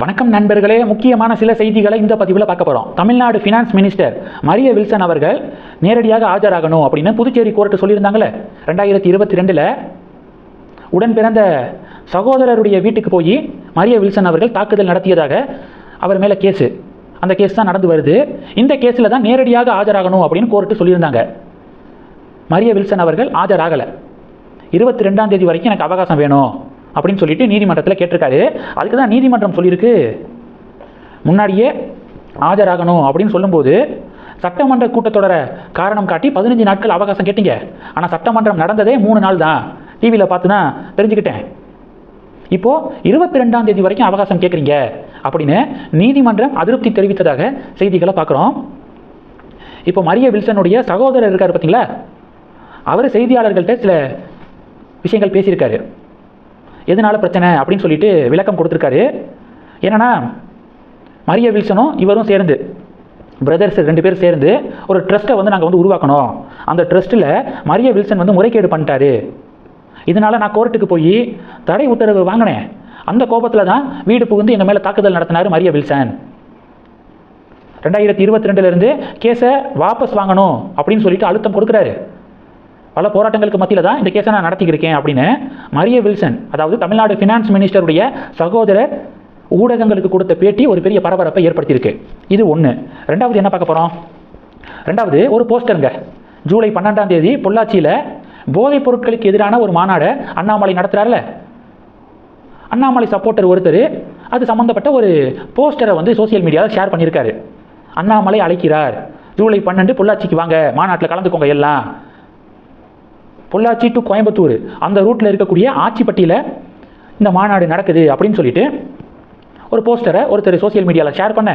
வணக்கம் நண்பர்களே, முக்கியமான சில செய்திகளை இந்த பதிவில் பார்க்க போகிறோம். தமிழ்நாடு ஃபினான்ஸ் மினிஸ்டர் மரிய வில்சன் அவர்கள் நேரடியாக ஆஜராகணும் அப்படின்னு புதுச்சேரி கோர்ட்டு சொல்லியிருந்தாங்களே. 2022 உடன் பிறந்த சகோதரருடைய வீட்டுக்கு போய் மரிய வில்சன் அவர்கள் தாக்குதல் நடத்தியதாக அவர் மேலே கேஸு, அந்த கேஸ் தான் நடந்து வருது. இந்த கேஸில் தான் நேரடியாக ஆஜராகணும் அப்படின்னு கோர்ட்டு சொல்லியிருந்தாங்க. மரிய வில்சன் அவர்கள் ஆஜராகலை. 22ஆம் தேதி வரைக்கும் எனக்கு அவகாசம் வேணும் அப்படின்னு சொல்லிட்டு நீதிமன்றத்தில் கேட்டிருக்காரு. அதுக்கு தான் நீதிமன்றம் சொல்லியிருக்கு, முன்னாடியே ஆஜராகணும் அப்படின்னு சொல்லும்போது சட்டமன்ற கூட்டத்தொடரை காரணம் காட்டி 15 நாட்கள் அவகாசம் கேட்டீங்க. ஆனால் சட்டமன்றம் நடந்ததே 3 நாள் தான். டிவியில் பார்த்து தான் தெரிஞ்சுக்கிட்டேன். இப்போது 22ஆம் தேதி வரைக்கும் அவகாசம் கேட்குறீங்க அப்படின்னு நீதிமன்றம் அதிருப்தி தெரிவித்ததாக செய்திகளை பார்க்குறோம். இப்போ மரிய வில்சனுடைய சகோதரர் இருக்கார் பார்த்தீங்களா, அவர் செய்தியாளர்கள்ட்ட சில விஷயங்கள் பேசியிருக்காரு. எதனால பிரச்சனை அப்படின்னு சொல்லிட்டு விளக்கம் கொடுத்துருக்காரு. என்னன்னா, மரிய வில்சனும் இவரும் சேர்ந்து, பிரதர்ஸ் 2 பேர் சேர்ந்து ஒரு ட்ரஸ்ட்டை நாங்கள் உருவாக்கணும். அந்த ட்ரஸ்ட்டில் மரிய வில்சன் முறைகேடு பண்ணிட்டாரு. இதனால் நான் கோர்ட்டுக்கு போய் தடை உத்தரவு வாங்கினேன். அந்த கோபத்தில் தான் வீடு புகுந்து எங்கள் மேலே தாக்குதல் நடத்தினார் மரிய வில்சன். 2022 கேஸை வாபஸ் வாங்கணும் அப்படின்னு சொல்லிட்டு அழுத்தம் கொடுக்குறாரு. பல போராட்டங்களுக்கு மத்தியில் தான் இந்த கேஸை நான் நடத்திக்கிருக்கேன் அப்படின்னு மரிய வில்சன், அதாவது தமிழ்நாடு ஃபினான்ஸ் மினிஸ்டருடைய சகோதரர், ஊடகங்களுக்கு கொடுத்த பேட்டி ஒரு பெரிய பரபரப்பை ஏற்படுத்தியிருக்கு. இது ஒன்று. ரெண்டாவது என்ன பார்க்க போகிறோம்? ரெண்டாவது ஒரு போஸ்டருங்க. ஜூலை 12ஆம் தேதி பொள்ளாச்சியில் போதைப் பொருட்களுக்கு எதிரான ஒரு மாநாடு அண்ணாமலை நடத்துகிறார்ல, அண்ணாமலை சப்போர்ட்டர் ஒருத்தர் அது சம்மந்தப்பட்ட ஒரு போஸ்டரை சோசியல் மீடியாவில் ஷேர் பண்ணியிருக்காரு. அண்ணாமலை அழைக்கிறார், ஜூலை 12 பொள்ளாச்சிக்கு வாங்க, மாநாட்டில் கலந்துக்கோங்க எல்லாம். பொள்ளாச்சி டு கோயம்புத்தூர் அந்த ரூட்டில் இருக்கக்கூடிய ஆச்சிப்பட்டியில் இந்த மாநாடு நடக்குது அப்படின்னு சொல்லிட்டு ஒரு போஸ்டரை ஒருத்தர் சோசியல் மீடியாவில் ஷேர் பண்ண,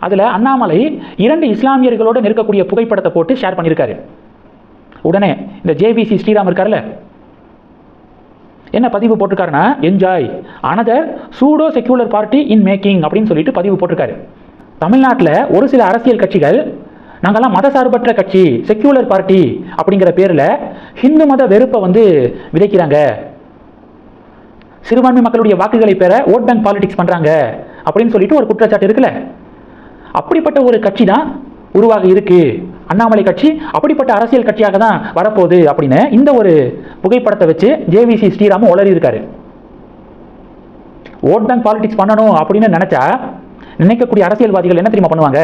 அதில் அண்ணாமலை 2 இஸ்லாமியர்களோடு நிற்கக்கூடிய புகைப்படத்தை போட்டு ஷேர் பண்ணியிருக்காரு. உடனே இந்த ஜேவிசி ஸ்ரீராம் இருக்கார்ல, என்ன பதிவு போட்டிருக்காருன்னா, enjoy another pseudo secular party in making அப்படின்னு சொல்லிட்டு பதிவு போட்டிருக்காரு. தமிழ்நாட்டில் ஒரு சில அரசியல் கட்சிகள் நாங்கள்லாம் மதசார்பற்ற கட்சி, செக்யூலர் பார்ட்டி அப்படிங்கிற பேரில் ஹிந்து மத வெறுப்பை விதைக்கிறாங்க, சிறுபான்மை மக்களுடைய வாக்குகளை பெற ஓட் பேங்க் பாலிடிக்ஸ் பண்ணுறாங்க அப்படின்னு சொல்லிட்டு ஒரு குற்றச்சாட்டு இருக்குல்ல. அப்படிப்பட்ட ஒரு கட்சி தான் உருவாக இருக்கு அண்ணாமலை கட்சி, அப்படிப்பட்ட அரசியல் கட்சியாக தான் வரப்போகுது அப்படின்னு இந்த ஒரு புகைப்படத்தை வச்சு ஜேவிசி ஸ்ரீராமும் உளறி இருக்காரு. ஓட் பேங்க் பாலிடிக்ஸ் பண்ணணும் அப்படின்னு நினைக்கக்கூடிய அரசியல்வாதிகள் என்ன தெரியுமா பண்ணுவாங்க?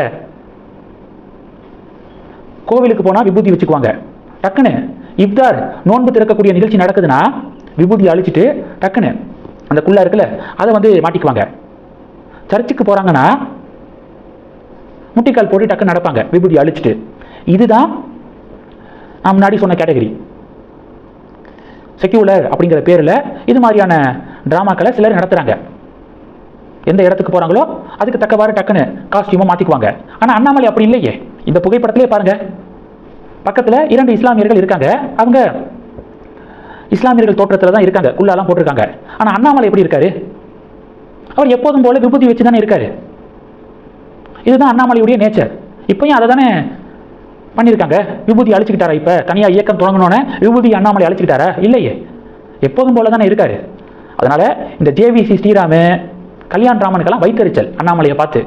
கோவிலுக்கு போனால் விபூதி வச்சுக்குவாங்க. டக்குன்னு இஃப்தார் நோன்பு திறக்கக்கூடிய நிகழ்ச்சி நடக்குதுன்னா விபூதி அழிச்சிட்டு டக்குன்னு அந்த குள்ளா இருக்குல்ல அதை மாட்டிக்குவாங்க. சர்ச்சுக்கு போகிறாங்கன்னா முட்டிக்கால் போட்டு டக்குன்னு நடப்பாங்க விபூதி அழிச்சிட்டு. இதுதான் நான் முன்னாடி சொன்ன கேட்டகரி. செக்யூலர் அப்படிங்கிற பேரில் இது மாதிரியான ட்ராமாக்களை சிலர் நடத்துகிறாங்க. எந்த இடத்துக்கு போகிறாங்களோ அதுக்கு தக்கவாறு டக்குன்னு காஸ்டியூமை மாற்றிக்குவாங்க. ஆனால் அண்ணாமலை அப்படி இல்லையே. இந்த புகைப்படத்திலே பாருங்க, பக்கத்தில் 2 இஸ்லாமியர்கள் இருக்காங்க. அவங்க இஸ்லாமியர்கள் தோற்றத்தில் தான் இருக்காங்க, குள்ளாலாம் போட்டிருக்காங்க. ஆனால் அண்ணாமலை எப்படி இருக்காரு? அவர் எப்போதும் போல விபூதி வச்சு தானே இருக்காரு. இதுதான் அண்ணாமலையுடைய நேச்சர். இப்பயும் அதை தானே பண்ணியிருக்காங்க. விபூதி அழிச்சுக்கிட்டாரா? இப்போ தனியாக இயக்கம் தொடங்கணுன்னு விபூதி அண்ணாமலை அழிச்சுக்கிட்டாரா? இல்லையே, எப்போதும் போல தானே இருக்காரு. அதனால் இந்த ஜேவிசி ஸ்ரீராமு, கல்யாண் ராமனுக்கெல்லாம் வைத்தறிச்சல் அண்ணாமலையை பார்த்து.